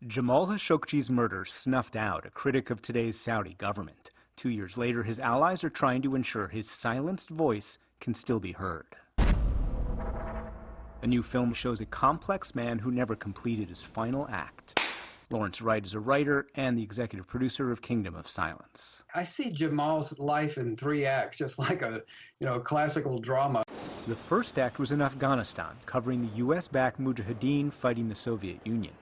Jamal Khashoggi's murder snuffed out a critic of today's Saudi government. 2 years later, his allies are trying to ensure his silenced voice can still be heard. A new film shows a complex man who never completed his final act. Lawrence Wright is a writer and the executive producer of Kingdom of Silence. I see Jamal's life in 3 acts, just like a classical drama. The first act was in Afghanistan, covering the U.S.-backed Mujahideen fighting the Soviet Union.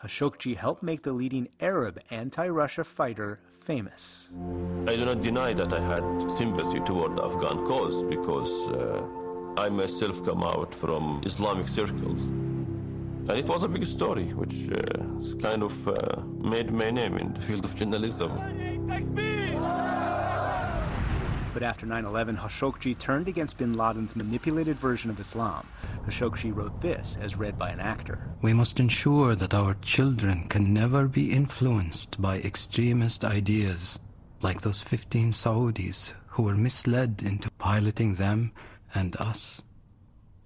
Khashoggi helped make the leading Arab anti-Russia fighter famous. I do not deny that I had sympathy toward the Afghan cause because I myself come out from Islamic circles. And it was a big story, which kind of made my name in the field of journalism. But after 9/11, Khashoggi turned against bin Laden's manipulated version of Islam. Khashoggi wrote this, as read by an actor. We must ensure that our children can never be influenced by extremist ideas, like those 15 Saudis who were misled into piloting them and us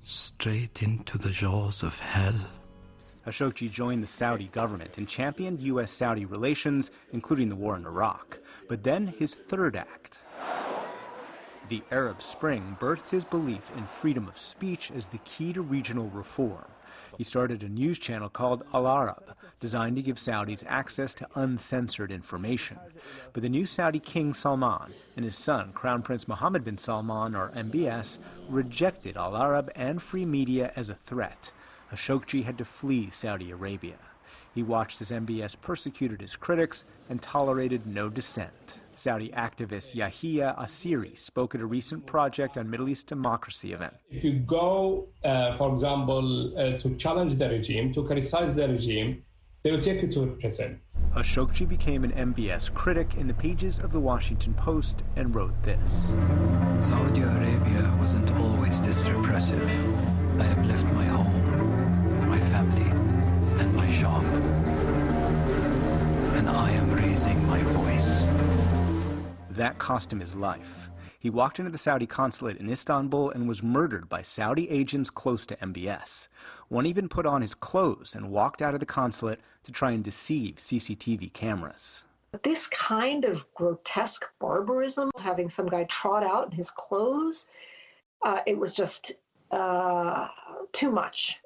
straight into the jaws of hell. Khashoggi joined the Saudi government and championed U.S.-Saudi relations, including the war in Iraq. But then his third act. The Arab Spring birthed his belief in freedom of speech as the key to regional reform. He started a news channel called Al Arab, designed to give Saudis access to uncensored information. But the new Saudi King Salman and his son, Crown Prince Mohammed bin Salman, or MBS, rejected Al Arab and free media as a threat. Khashoggi had to flee Saudi Arabia. He watched as MBS persecuted his critics and tolerated no dissent. Saudi activist Yahya Asiri spoke at a recent Project on Middle East Democracy event. If you go, for example, to challenge the regime, to criticize the regime, they will take you to prison. Khashoggi became an MBS critic in the pages of the Washington Post and wrote this. Saudi Arabia wasn't always this repressive. I have left my home, my family, and my job. And I am raising my voice. That cost him his life. He walked into the Saudi consulate in Istanbul and was murdered by Saudi agents close to MBS. One even put on his clothes and walked out of the consulate to try and deceive CCTV cameras. This kind of grotesque barbarism, having some guy trot out in his clothes, it was just too much.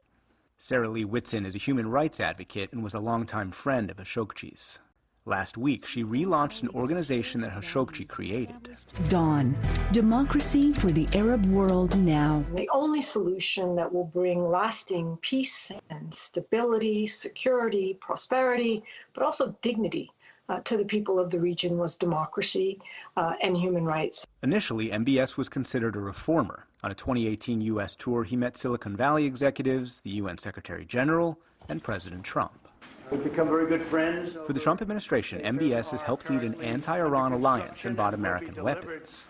Sarah Lee Whitson is a human rights advocate and was a longtime friend of Khashoggi's. Last week, she relaunched an organization that Khashoggi created. Dawn, Democracy for the Arab World Now. The only solution that will bring lasting peace and stability, security, prosperity, but also dignity to the people of the region was democracy and human rights. Initially, MBS was considered a reformer. On a 2018 U.S. tour, he met Silicon Valley executives, the UN Secretary General, and President Trump. We've become very good friends. For the Trump administration, MBS has helped lead an anti-Iran alliance and bought American weapons,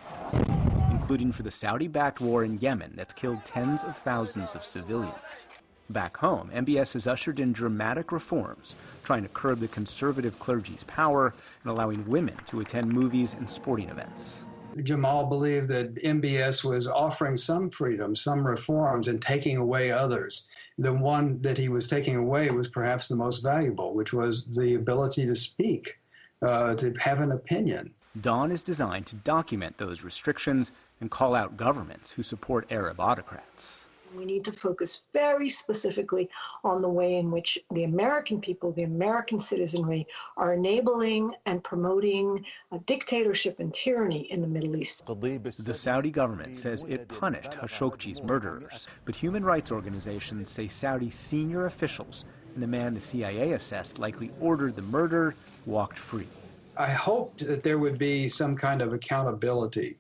including for the Saudi-backed war in Yemen that's killed tens of thousands of civilians. Back home, MBS has ushered in dramatic reforms, trying to curb the conservative clergy's power and allowing women to attend movies and sporting events. Jamal believed that MBS was offering some freedom, some reforms, and taking away others. The one that he was taking away was perhaps the most valuable, which was the ability to speak, to have an opinion. Dawn is designed to document those restrictions and call out governments who support Arab autocrats. We need to focus very specifically on the way in which the American people, the American citizenry, are enabling and promoting a dictatorship and tyranny in the Middle East. The Saudi government says it punished Khashoggi's murderers, but human rights organizations say Saudi senior officials and the man the CIA assessed likely ordered the murder walked free. I hoped that there would be some kind of accountability,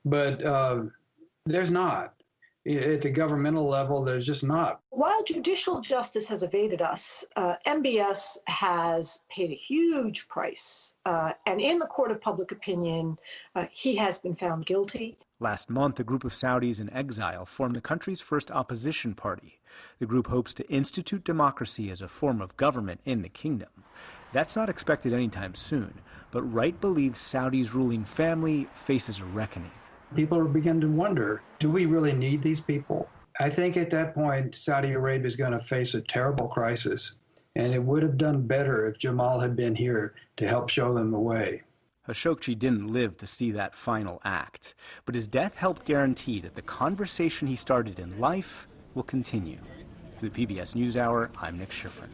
but there's not. At the governmental level, there's just not. While judicial justice has evaded us, MBS has paid a huge price. And in the court of public opinion, he has been found guilty. Last month, a group of Saudis in exile formed the country's first opposition party. The group hopes to institute democracy as a form of government in the kingdom. That's not expected anytime soon, but Wright believes Saudi's ruling family faces a reckoning. People are beginning to wonder, do we really need these people? I think at that point, Saudi Arabia is going to face a terrible crisis. And it would have done better if Jamal had been here to help show them the way. Khashoggi didn't live to see that final act, but his death helped guarantee that the conversation he started in life will continue. For the PBS NewsHour, I'm Nick Schifrin.